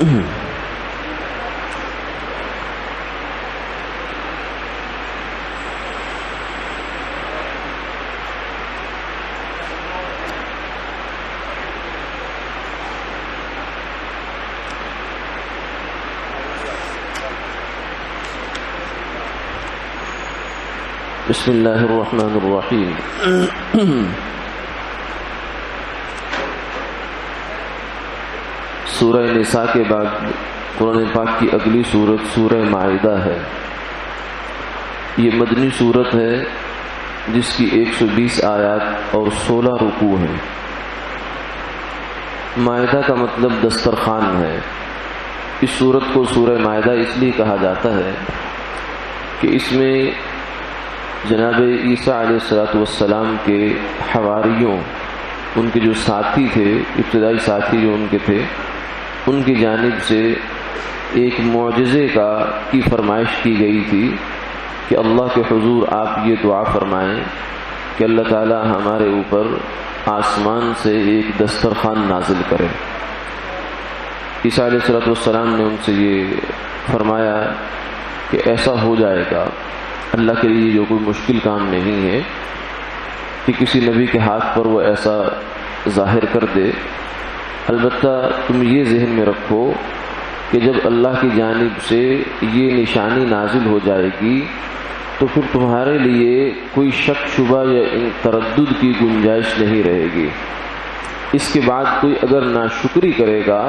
بسم اللہ الرحمن الرحیم۔ سورہ نساء کے بعد قرآن پاک کی اگلی سورت سورہ مائدہ ہے۔ یہ مدنی سورت ہے جس کی 120 آیات اور 16 رکوع ہیں۔ مائدہ کا مطلب دسترخوان ہے۔ اس سورت کو سورہ مائدہ اس لیے کہا جاتا ہے کہ اس میں جناب عیسیٰ علیہ السلام کے حواریوں، ان کے جو ساتھی تھے، ابتدائی ساتھی جو ان کے تھے، ان کی جانب سے ایک معجزے کی فرمائش کی گئی تھی کہ اللہ کے حضور آپ یہ دعا فرمائیں کہ اللہ تعالی ہمارے اوپر آسمان سے ایک دسترخوان نازل کرے۔ عیسیٰ علیہ السلام نے ان سے یہ فرمایا کہ ایسا ہو جائے گا۔ اللہ کے لیے جو کوئی مشکل کام نہیں ہے کہ کسی نبی کے ہاتھ پر وہ ایسا ظاہر کر دے، البتہ تم یہ ذہن میں رکھو کہ جب اللہ کی جانب سے یہ نشانی نازل ہو جائے گی تو پھر تمہارے لیے کوئی شک شبہ یا تردد کی گنجائش نہیں رہے گی۔ اس کے بعد کوئی اگر ناشکری کرے گا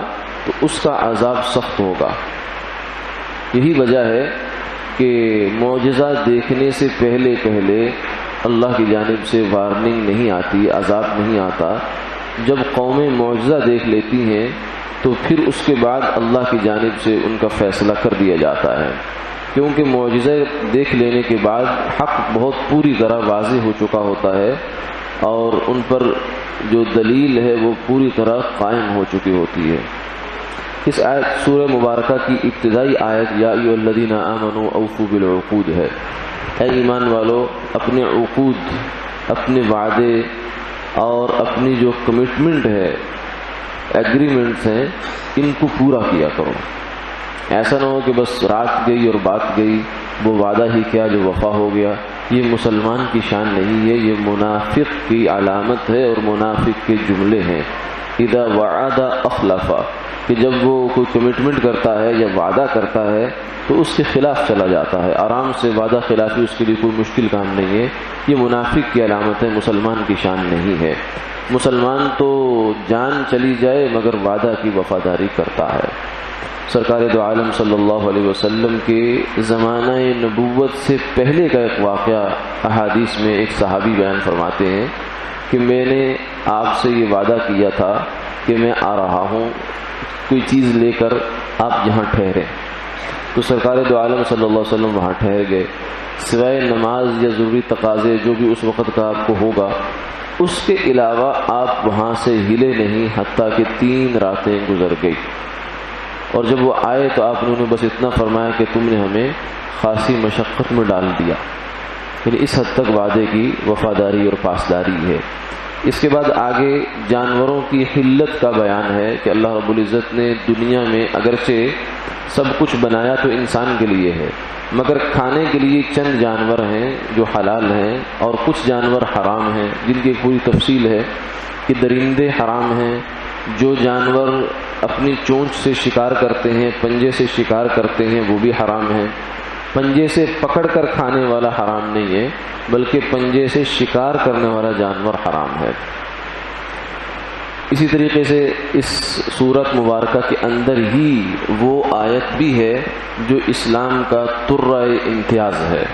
تو اس کا عذاب سخت ہوگا۔ یہی وجہ ہے کہ معجزہ دیکھنے سے پہلے اللہ کی جانب سے وارننگ نہیں آتی، عذاب نہیں آتا۔ جب قومیں معجزہ دیکھ لیتی ہیں تو پھر اس کے بعد اللہ کی جانب سے ان کا فیصلہ کر دیا جاتا ہے، کیونکہ معجزہ دیکھ لینے کے بعد حق بہت پوری طرح واضح ہو چکا ہوتا ہے اور ان پر جو دلیل ہے وہ پوری طرح قائم ہو چکی ہوتی ہے۔ اس آیت سورہ مبارکہ کی ابتدائی آیت یا ایھا الذین آمنوا اوفوا بالعقود ہے۔ اے ایمان والو، اپنے عقود، اپنے وعدے اور اپنی جو کمٹمنٹ ہے، ایگریمنٹس ہیں، ان کو پورا کیا کرو۔ ایسا نہ ہو کہ بس رات گئی اور بات گئی، وہ وعدہ ہی کیا جو وفا ہو گیا۔ یہ مسلمان کی شان نہیں ہے، یہ منافق کی علامت ہے اور منافق کے جملے ہیں۔ اذا وعد اخلف، کہ جب وہ کوئی کمٹمنٹ کرتا ہے یا وعدہ کرتا ہے تو اس کے خلاف چلا جاتا ہے۔ آرام سے وعدہ خلافی اس کے لیے کوئی مشکل کام نہیں ہے۔ یہ منافق کی علامت ہے، مسلمان کی شان نہیں ہے۔ مسلمان تو جان چلی جائے مگر وعدہ کی وفاداری کرتا ہے۔ سرکار دو عالم صلی اللہ علیہ وسلم کے زمانہ نبوت سے پہلے کا ایک واقعہ احادیث میں ایک صحابی بیان فرماتے ہیں کہ میں نے آپ سے یہ وعدہ کیا تھا کہ میں آ رہا ہوں، کوئی چیز لے کر آپ یہاں ٹھہریں۔ تو سرکار دو عالم صلی اللہ علیہ وسلم وہاں ٹھہر گئے، سوائے نماز یا ضروری تقاضے جو بھی اس وقت کا آپ کو ہوگا، اس کے علاوہ آپ وہاں سے ہلے نہیں حتیٰ کہ 3 راتیں گزر گئی۔ اور جب وہ آئے تو آپ نے بس اتنا فرمایا کہ تم نے ہمیں خاصی مشقت میں ڈال دیا۔ یعنی اس حد تک وعدے کی وفاداری اور پاسداری ہے۔ اس کے بعد آگے جانوروں کی حلت کا بیان ہے کہ اللہ رب العزت نے دنیا میں اگرچہ سب کچھ بنایا تو انسان کے لیے ہے، مگر کھانے کے لیے چند جانور ہیں جو حلال ہیں اور کچھ جانور حرام ہیں، جن کی پوری تفصیل ہے کہ درندے حرام ہیں، جو جانور اپنی چونچ سے شکار کرتے ہیں، پنجے سے شکار کرتے ہیں، وہ بھی حرام ہیں۔ پنجے سے پکڑ کر کھانے والا حرام نہیں ہے، بلکہ پنجے سے شکار کرنے والا جانور حرام ہے۔ اسی طریقے سے اس سورت مبارکہ کے اندر ہی وہ آیت بھی ہے جو اسلام کا ترہ امتیاز ہے۔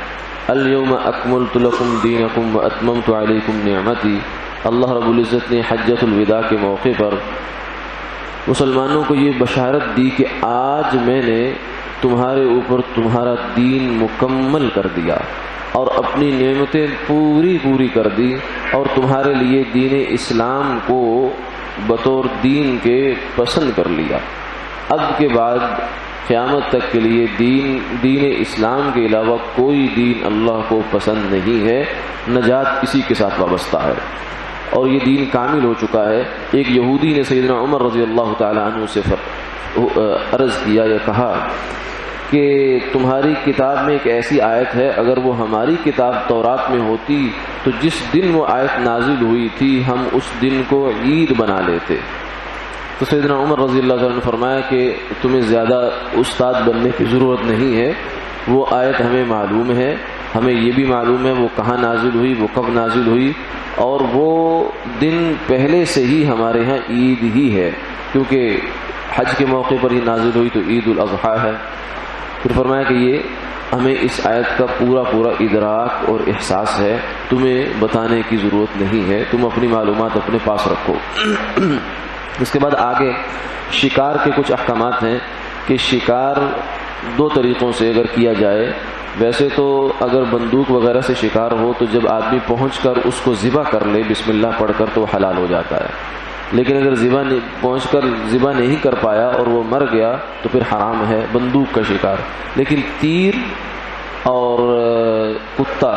الیوم اکملت لکم دینکم واتممت علیکم نعمتی۔ اللہ رب العزت نے حجۃ الوداع کے موقع پر مسلمانوں کو یہ بشارت دی کہ آج میں نے تمہارے اوپر تمہارا دین مکمل کر دیا اور اپنی نعمتیں پوری کر دی اور تمہارے لیے دین اسلام کو بطور دین کے پسند کر لیا۔ اب کے بعد قیامت تک کے لیے دین اسلام کے علاوہ کوئی دین اللہ کو پسند نہیں ہے، نجات اسی کے ساتھ وابستہ ہے اور یہ دین کامل ہو چکا ہے۔ ایک یہودی نے سیدنا عمر رضی اللہ تعالی عنہ سے عرض کیا یا کہا کہ تمہاری کتاب میں ایک ایسی آیت ہے، اگر وہ ہماری کتاب تورات میں ہوتی تو جس دن وہ آیت نازل ہوئی تھی ہم اس دن کو عید بنا لیتے۔ تو سیدنا عمر رضی اللہ عنہ نے فرمایا کہ تمہیں زیادہ استاد بننے کی ضرورت نہیں ہے، وہ آیت ہمیں معلوم ہے، ہمیں یہ بھی معلوم ہے وہ کہاں نازل ہوئی، وہ کب نازل ہوئی، اور وہ دن پہلے سے ہی ہمارے ہاں عید ہی ہے، کیونکہ حج کے موقع پر ہی نازل ہوئی تو عید الاضحیٰ ہے۔ پھر فرمایا کہ یہ ہمیں اس آیت کا پورا ادراک اور احساس ہے، تمہیں بتانے کی ضرورت نہیں ہے، تم اپنی معلومات اپنے پاس رکھو۔ اس کے بعد آگے شکار کے کچھ احکامات ہیں کہ شکار دو طریقوں سے اگر کیا جائے، ویسے تو اگر بندوق وغیرہ سے شکار ہو تو جب آدمی پہنچ کر اس کو ذبح کر لے بسم اللہ پڑھ کر تو حلال ہو جاتا ہے، لیکن اگر پہنچ کر ذبح نہیں کر پایا اور وہ مر گیا تو پھر حرام ہے بندوق کا شکار۔ لیکن تیر اور کتا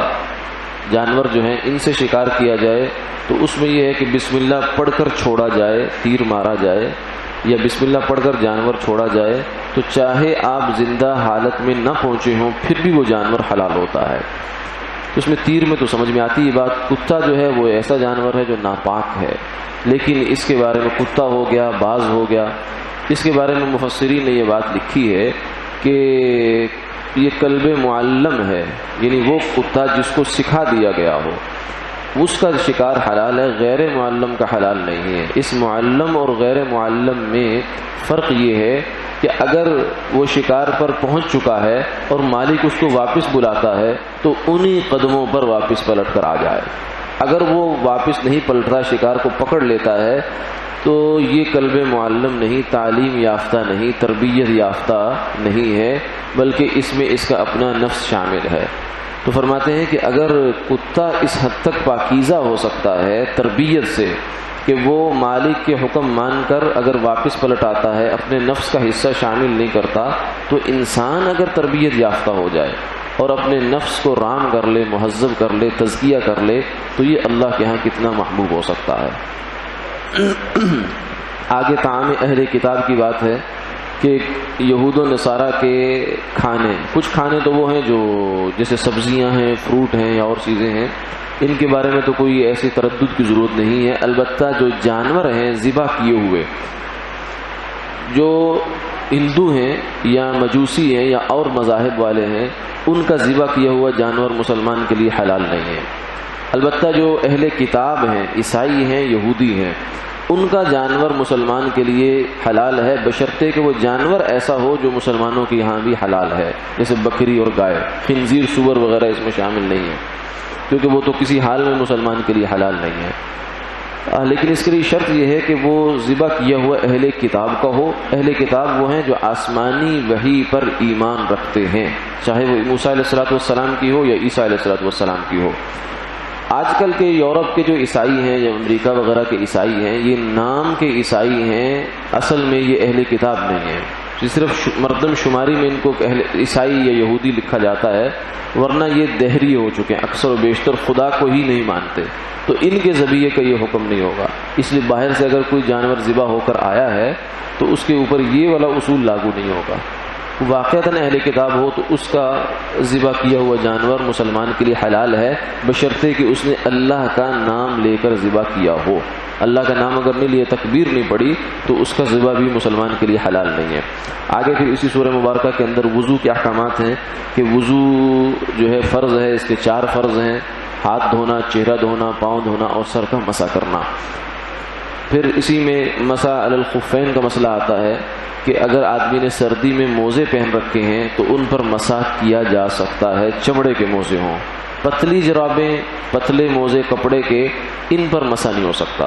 جانور جو ہیں ان سے شکار کیا جائے تو اس میں یہ ہے کہ بسم اللہ پڑھ کر چھوڑا جائے، تیر مارا جائے یا بسم اللہ پڑھ کر جانور چھوڑا جائے تو چاہے آپ زندہ حالت میں نہ پہنچے ہوں پھر بھی وہ جانور حلال ہوتا ہے۔ اس میں تیر میں تو سمجھ میں آتی ہے بات، کتا جو ہے وہ ایسا جانور ہے جو ناپاک ہے، لیکن اس کے بارے میں کتا ہو گیا، باز ہو گیا، اس کے بارے میں مفسرین نے یہ بات لکھی ہے کہ یہ کلب معلم ہے، یعنی وہ کتا جس کو سکھا دیا گیا ہو اس کا شکار حلال ہے، غیر معلم کا حلال نہیں ہے۔ اس معلم اور غیر معلم میں فرق یہ ہے کہ اگر وہ شکار پر پہنچ چکا ہے اور مالک اس کو واپس بلاتا ہے تو انہی قدموں پر واپس پلٹ کر آ جائے، اگر وہ واپس نہیں پلٹ رہا، شکار کو پکڑ لیتا ہے تو یہ کلب معلم نہیں، تعلیم یافتہ نہیں، تربیت یافتہ نہیں ہے، بلکہ اس میں اس کا اپنا نفس شامل ہے۔ تو فرماتے ہیں کہ اگر کتا اس حد تک پاکیزہ ہو سکتا ہے تربیت سے کہ وہ مالک کے حکم مان کر اگر واپس پلٹ آتا ہے، اپنے نفس کا حصہ شامل نہیں کرتا، تو انسان اگر تربیت یافتہ ہو جائے اور اپنے نفس کو رام کر لے، مہذب کر لے، تزکیہ کر لے تو یہ اللہ کے ہاں کتنا محبوب ہو سکتا ہے۔ آگے طعام اہل کتاب کی بات ہے کہ یہود و نصارہ کے کھانے، کچھ کھانے تو وہ ہیں جو جیسے سبزیاں ہیں، فروٹ ہیں یا اور چیزیں ہیں، ان کے بارے میں تو کوئی ایسی تردد کی ضرورت نہیں ہے، البتہ جو جانور ہیں ذبح کیے ہوئے، جو ہندو ہیں یا مجوسی ہیں یا اور مذاہب والے ہیں، ان کا ذبح کیا ہوا جانور مسلمان کے لیے حلال نہیں ہے۔ البتہ جو اہل کتاب ہیں، عیسائی ہیں، یہودی ہیں، ان کا جانور مسلمان کے لیے حلال ہے، بشرطے کہ وہ جانور ایسا ہو جو مسلمانوں کے یہاں بھی حلال ہے، جیسے بکری اور گائے، خنزیر، سور وغیرہ اس میں شامل نہیں ہے، کیونکہ وہ تو کسی حال میں مسلمان کے لیے حلال نہیں ہے۔ لیکن اس کے لیے شرط یہ ہے کہ وہ ذبح کیا ہوا اہل کتاب کا ہو۔ اہل کتاب وہ ہیں جو آسمانی وحی پر ایمان رکھتے ہیں، چاہے وہ موسیٰ علیہ السلام کی ہو یا عیسیٰ علیہ السلام کی ہو۔ آج کل کے یورپ کے جو عیسائی ہیں یا امریکہ وغیرہ کے عیسائی ہیں، یہ نام کے عیسائی ہیں، اصل میں یہ اہل کتاب نہیں ہیں، صرف مردم شماری میں ان کو عیسائی یا یہودی لکھا جاتا ہے، ورنہ یہ دہری ہو چکے ہیں، اکثر و بیشتر خدا کو ہی نہیں مانتے، تو ان کے ذبیحے کا یہ حکم نہیں ہوگا۔ اس لیے باہر سے اگر کوئی جانور ذبح ہو کر آیا ہے تو اس کے اوپر یہ والا اصول لاگو نہیں ہوگا۔ واقعتاً اہل کتاب ہو تو اس کا ذبح کیا ہوا جانور مسلمان کے لیے حلال ہے، بشرطے کہ اس نے اللہ کا نام لے کر ذبح کیا ہو۔ اللہ کا نام اگر نہیں لیا، تکبیر نہیں پڑی، تو اس کا ذبح بھی مسلمان کے لیے حلال نہیں ہے۔ آگے پھر اسی سورہ مبارکہ کے اندر وضو کے احکامات ہیں کہ وضو جو ہے فرض ہے، اس کے 4 فرض ہیں: ہاتھ دھونا، چہرہ دھونا، پاؤں دھونا اور سر کا مسح کرنا۔ پھر اسی میں مسح علی الخفین کا مسئلہ آتا ہے کہ اگر آدمی نے سردی میں موزے پہن رکھے ہیں تو ان پر مسح کیا جا سکتا ہے، چمڑے کے موزے ہوں۔ پتلی جرابیں، پتلے موزے کپڑے کے، ان پر مسح نہیں ہو سکتا۔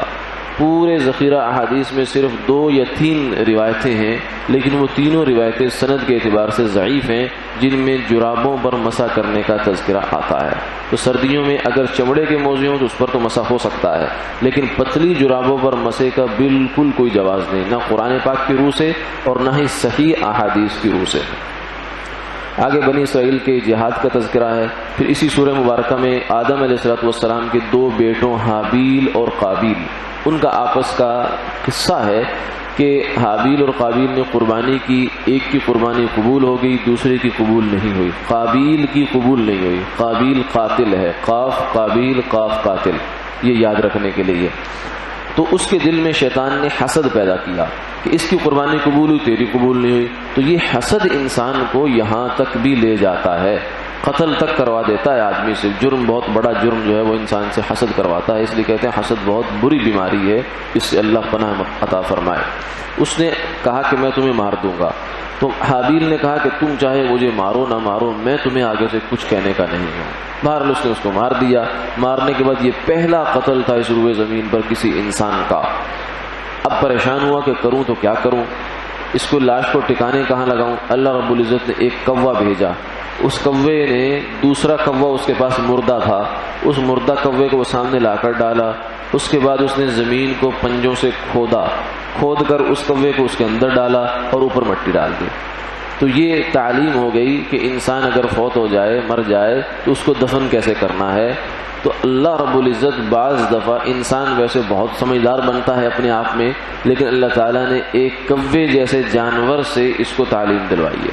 پورے ذخیرہ احادیث میں صرف 2 یا 3 روایتیں ہیں، لیکن وہ تینوں روایتیں سند کے اعتبار سے ضعیف ہیں، جن میں جرابوں پر مسح کرنے کا تذکرہ آتا ہے۔ تو سردیوں میں اگر چمڑے کے موزے ہوں تو اس پر تو مسح ہو سکتا ہے، لیکن پتلی جرابوں پر مسح کا بالکل کوئی جواز نہیں، نہ قرآن پاک کی روح سے اور نہ ہی صحیح احادیث کی روح سے۔ آگے بنی اسرائیل کے جہاد کا تذکرہ ہے۔ پھر اسی سورہ مبارکہ میں آدم علیہ السلام کے 2 بیٹوں حابیل اور قابیل، ان کا آپس کا قصہ ہے کہ حابیل اور قابیل نے قربانی کی، ایک کی قربانی قبول ہو گئی، دوسرے کی قبول نہیں ہوئی، قابیل کی قبول نہیں ہوئی۔ قابیل قاتل ہے، قاف قابیل قاف قاتل، یہ یاد رکھنے کے لیے۔ تو اس کے دل میں شیطان نے حسد پیدا کیا کہ اس کی قربانی قبول ہوئی، تیری قبول نہیں ہوئی۔ تو یہ حسد انسان کو یہاں تک بھی لے جاتا ہے، قتل تک کروا دیتا ہے آدمی سے۔ جرم، بہت بڑا جرم جو ہے وہ انسان سے حسد کرواتا ہے، اس لیے کہتے ہیں حسد بہت بری بیماری ہے، اس سے اللہ پناہ عطا فرمائے۔ اس نے کہا کہ میں تمہیں مار دوں گا، تو حابیل نے کہا کہ تم چاہے مجھے مارو نہ مارو، میں تمہیں آگے سے کچھ کہنے کا نہیں ہوں۔ بہرحال اس نے اس کو مار دیا۔ مارنے کے بعد یہ پہلا قتل تھا اس روئے زمین پر کسی انسان کا۔ اب پریشان ہوا کہ کروں تو کیا کروں، اس کو لاش کو ٹھکانے کہاں لگاؤں؟ اللہ رب العزت نے ایک کوا بھیجا، اس کوے نے دوسرا کوا اس کے پاس مردہ تھا، اس مردہ کوے کو وہ سامنے لا کر ڈالا۔ اس کے بعد اس نے زمین کو پنجوں سے کھود کر اس کوے کو اس کے اندر ڈالا اور اوپر مٹی ڈال دی۔ تو یہ تعلیم ہو گئی کہ انسان اگر فوت ہو جائے، مر جائے، تو اس کو دفن کیسے کرنا ہے۔ تو اللہ رب العزت بعض دفعہ، انسان ویسے بہت سمجھدار بنتا ہے اپنے آپ میں، لیکن اللہ تعالیٰ نے ایک کوے جیسے جانور سے اس کو تعلیم دلوائی ہے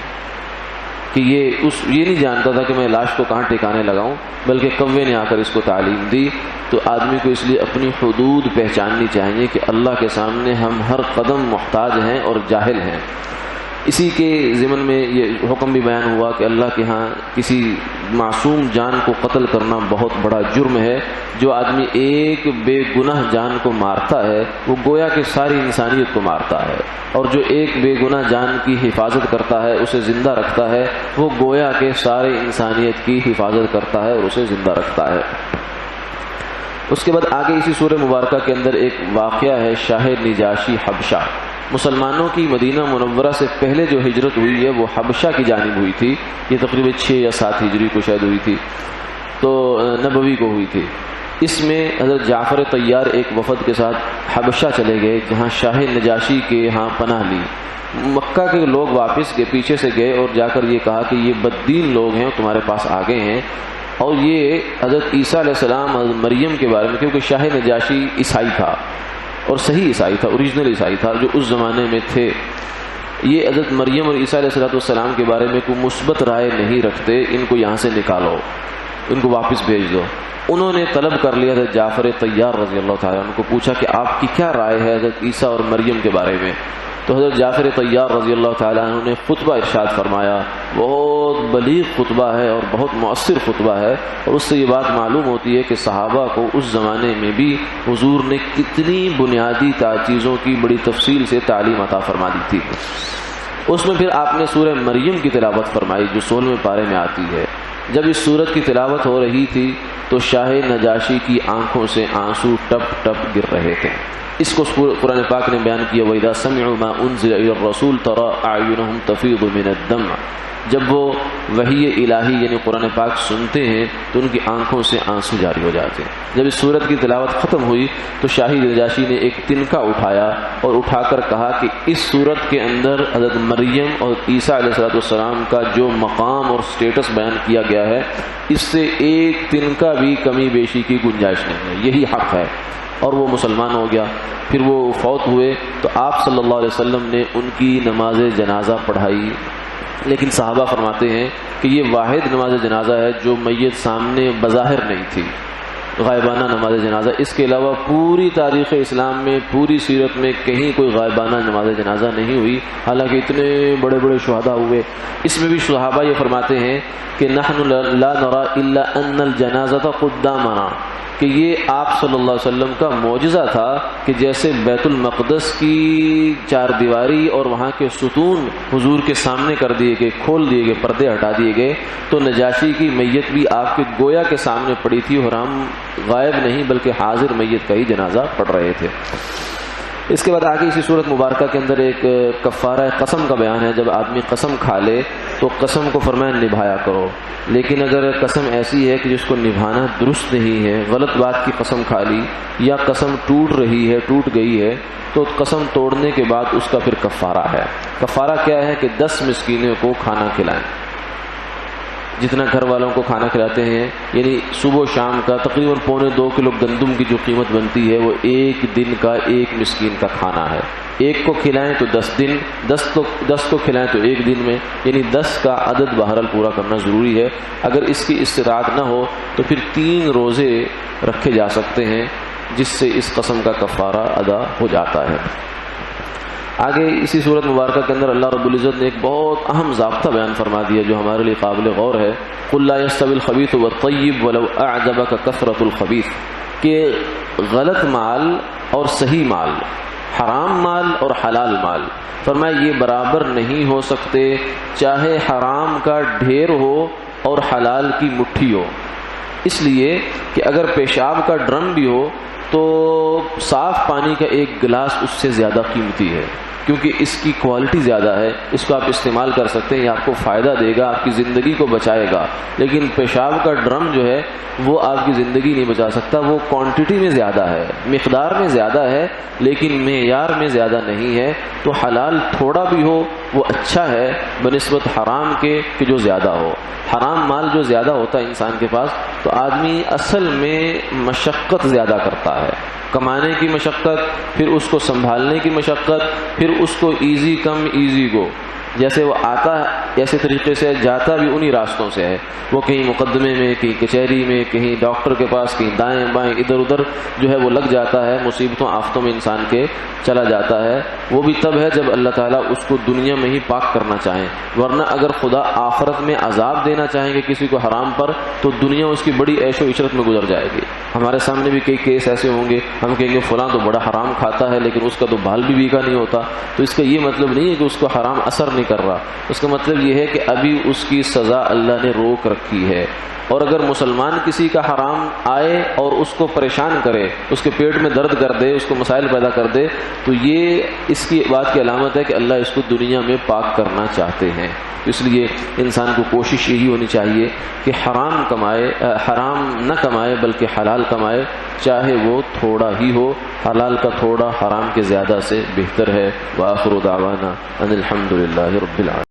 کہ یہ نہیں جانتا تھا کہ میں لاش کو کہاں ٹھکانے لگاؤں، بلکہ کوے نے آ کر اس کو تعلیم دی۔ تو آدمی کو اس لیے اپنی حدود پہچاننی چاہیے کہ اللہ کے سامنے ہم ہر قدم محتاج ہیں اور جاہل ہیں۔ اسی کے ضمن میں یہ حکم بھی بیان ہوا کہ اللہ کے ہاں کسی معصوم جان کو قتل کرنا بہت بڑا جرم ہے۔ جو آدمی ایک بے گناہ جان کو مارتا ہے وہ گویا کہ ساری انسانیت کو مارتا ہے، اور جو ایک بے گناہ جان کی حفاظت کرتا ہے، اسے زندہ رکھتا ہے، وہ گویا کہ سارے انسانیت کی حفاظت کرتا ہے اور اسے زندہ رکھتا ہے۔ اس کے بعد آگے اسی سورہ مبارکہ کے اندر ایک واقعہ ہے شاہ نجاشی حبشہ۔ مسلمانوں کی مدینہ منورہ سے پہلے جو ہجرت ہوئی ہے وہ حبشہ کی جانب ہوئی تھی، یہ تقریباً 6 یا 7 ہجری کو شاید ہوئی تھی، تو نبوی کو ہوئی تھی۔ اس میں حضرت جعفر طیار ایک وفد کے ساتھ حبشہ چلے گئے، جہاں شاہ نجاشی کے ہاں پناہ لی۔ مکہ کے لوگ واپس کے پیچھے سے گئے اور جا کر یہ کہا کہ یہ بددین لوگ ہیں، تمہارے پاس آ گئے ہیں، اور یہ حضرت عیسیٰ علیہ السلام، حضرت مریم کے بارے میں، کیونکہ شاہ نجاشی عیسائی تھا اور صحیح عیسائی تھا، اوریجنل عیسائی تھا جو اس زمانے میں تھے، یہ حضرت مریم اور عیسیٰ علیہ السلام کے بارے میں کوئی مثبت رائے نہیں رکھتے، ان کو یہاں سے نکالو، ان کو واپس بھیج دو۔ انہوں نے طلب کر لیا حضرت جعفر طیار رضی اللہ تعالیٰ عنہ کو، پوچھا کہ آپ کی کیا رائے ہے حضرت عیسیٰ اور مریم کے بارے میں؟ تو حضرت جعفر طیار رضی اللہ تعالیٰ عنہ نے خطبہ ارشاد فرمایا، بہت بلیغ خطبہ ہے اور بہت مؤثر خطبہ ہے، اور اس سے یہ بات معلوم ہوتی ہے کہ صحابہ کو اس زمانے میں بھی حضور نے کتنی بنیادی چیزوں کی بڑی تفصیل سے تعلیم عطا فرما دی تھی۔ اس میں پھر آپ نے سورہ مریم کی تلاوت فرمائی جو 16ویں پارے میں آتی ہے۔ جب اس سورت کی تلاوت ہو رہی تھی تو شاہ نجاشی کی آنکھوں سے آنسو ٹپ ٹپ گر رہے تھے۔ اس کو قرآن پاک نے بیان کیا، وَإِذَا سَمِعُوا مَا أُنزِلَ إِلَى الرَّسُولِ تَرَىٰ أَعْيُنَهُمْ تَفِيضُ مِنَ الدَّمْعِ۔ جب وہ وحی الہی یعنی قرآن پاک سنتے ہیں تو ان کی آنکھوں سے آنسو جاری ہو جاتے ہیں۔ جب اس سورت کی تلاوت ختم ہوئی تو شاہ نجاشی نے ایک تنکا اٹھایا اور اٹھا کر کہا کہ اس سورت کے اندر حضرت مریم اور عیسیٰ علیہ السلام کا جو مقام اور سٹیٹس بیان کیا گیا ہے، اس سے ایک تنکا بھی کمی بیشی کی گنجائش نہیں ہے، یہی حق ہے۔ اور وہ مسلمان ہو گیا۔ پھر وہ فوت ہوئے تو آپ صلی اللہ علیہ وسلم نے ان کی نماز جنازہ پڑھائی، لیکن صحابہ فرماتے ہیں کہ یہ واحد نماز جنازہ ہے جو میت سامنے بظاہر نہیں تھی، غائبانہ نماز جنازہ۔ اس کے علاوہ پوری تاریخ اسلام میں، پوری سیرت میں کہیں کوئی غائبانہ نماز جنازہ نہیں ہوئی، حالانکہ اتنے بڑے بڑے شہداء ہوئے۔ اس میں بھی صحابہ یہ فرماتے ہیں کہ نحن لا نرى الا ان الجنازہ قدامنا، کہ یہ آپ صلی اللہ علیہ وسلم کا معجزہ تھا کہ جیسے بیت المقدس کی چار دیواری اور وہاں کے ستون حضور کے سامنے کر دیے گئے، کھول دیے گئے، پردے ہٹا دیے گئے، تو نجاشی کی میت بھی آپ کے گویا کے سامنے پڑی تھی اور ہم غائب نہیں بلکہ حاضر میت کا ہی جنازہ پڑھ رہے تھے۔ اس کے بعد آگے اسی صورت مبارکہ کے اندر ایک کفارہ قسم کا بیان ہے۔ جب آدمی قسم کھا لے تو قسم کو فرمایا نبھایا کرو، لیکن اگر قسم ایسی ہے کہ جس کو نبھانا درست نہیں ہے، غلط بات کی قسم کھا لی یا قسم ٹوٹ رہی ہے، ٹوٹ گئی ہے، تو قسم توڑنے کے بعد اس کا پھر کفارہ ہے۔ کفارہ کیا ہے کہ 10 مسکینوں کو کھانا کھلائیں۔ جتنا گھر والوں کو کھانا کھلاتے ہیں، یعنی صبح و شام کا تقریباً 1.25 کلو گندم کی جو قیمت بنتی ہے وہ ایک دن کا ایک مسکین کا کھانا ہے۔ ایک کو کھلائیں تو 10 دن، 10 کو کھلائیں تو ایک دن میں، یعنی 10 کا عدد بہرحال پورا کرنا ضروری ہے۔ اگر اس کی استطاعت نہ ہو تو پھر 3 روزے رکھے جا سکتے ہیں، جس سے اس قسم کا کفارہ ادا ہو جاتا ہے۔ آگے اسی صورت مبارکہ کے اندر اللہ رب العزت نے ایک بہت اہم ضابطہ بیان فرما دیا جو ہمارے لیے قابل غور ہے۔ قُلْ لَا يَسْتَوِي الْخَبِيثُ وَالطَّيِّبُ وَلَوْ أَعْجَبَكَ كَثْرَةُ الْخَبِيثِ، کہ غلط مال اور صحیح مال، حرام مال اور حلال مال، فرمایا یہ برابر نہیں ہو سکتے، چاہے حرام کا ڈھیر ہو اور حلال کی مٹھی ہو۔ اس لیے کہ اگر پیشاب کا ڈرم بھی ہو تو صاف پانی کا ایک گلاس اس سے زیادہ قیمتی ہے، کیونکہ اس کی کوالٹی زیادہ ہے، اس کو آپ استعمال کر سکتے ہیں، یہ آپ کو فائدہ دے گا، آپ کی زندگی کو بچائے گا۔ لیکن پیشاب کا ڈرم جو ہے وہ آپ کی زندگی نہیں بچا سکتا، وہ کوانٹٹی میں زیادہ ہے، مقدار میں زیادہ ہے لیکن معیار میں زیادہ نہیں ہے۔ تو حلال تھوڑا بھی ہو وہ اچھا ہے بنسبت حرام کے کہ جو زیادہ ہو۔ حرام مال جو زیادہ ہوتا ہے انسان کے پاس تو آدمی اصل میں مشقت زیادہ کرتا ہے، کمانے کی مشقت، پھر اس کو سنبھالنے کی مشقت، پھر اس کو ایزی کم ایزی گو، جیسے وہ آتا ہے ایسے طریقے سے جاتا بھی انہی راستوں سے ہے، وہ کہیں مقدمے میں، کہیں کچہری میں، کہیں ڈاکٹر کے پاس، کہیں دائیں بائیں ادھر ادھر جو ہے وہ لگ جاتا ہے، مصیبتوں آفتوں میں انسان کے چلا جاتا ہے۔ وہ بھی تب ہے جب اللہ تعالیٰ اس کو دنیا میں ہی پاک کرنا چاہیں، ورنہ اگر خدا آخرت میں عذاب دینا چاہیں گے کسی کو حرام پر تو دنیا اس کی بڑی عیش و عشرت میں گزر جائے گی۔ ہمارے سامنے بھی کئی کیس ایسے ہوں گے، ہم کہیں گے فلاں تو بڑا حرام کھاتا ہے لیکن اس کا تو بال بھی بیکا نہیں ہوتا، تو اس کا یہ مطلب نہیں ہے کہ اس کو حرام اثر نہیں کر رہا، اس کا مطلب یہ ہے کہ ابھی اس کی سزا اللہ نے روک رکھی ہے۔ اور اگر مسلمان کسی کا حرام آئے اور اس کو پریشان کرے، اس کے پیٹ میں درد کر دے، اس کو مسائل پیدا کر دے، تو یہ اس کی بات کی علامت ہے کہ اللہ اس کو دنیا میں پاک کرنا چاہتے ہیں۔ اس لیے انسان کو کوشش یہی ہونی چاہیے کہ حرام کمائے، حرام نہ کمائے بلکہ حلال کمائے، چاہے وہ تھوڑا ہی ہو، حلال کا تھوڑا حرام کے زیادہ سے بہتر ہے۔ وآخر دعوانا ان الحمد للہ رب العالمین۔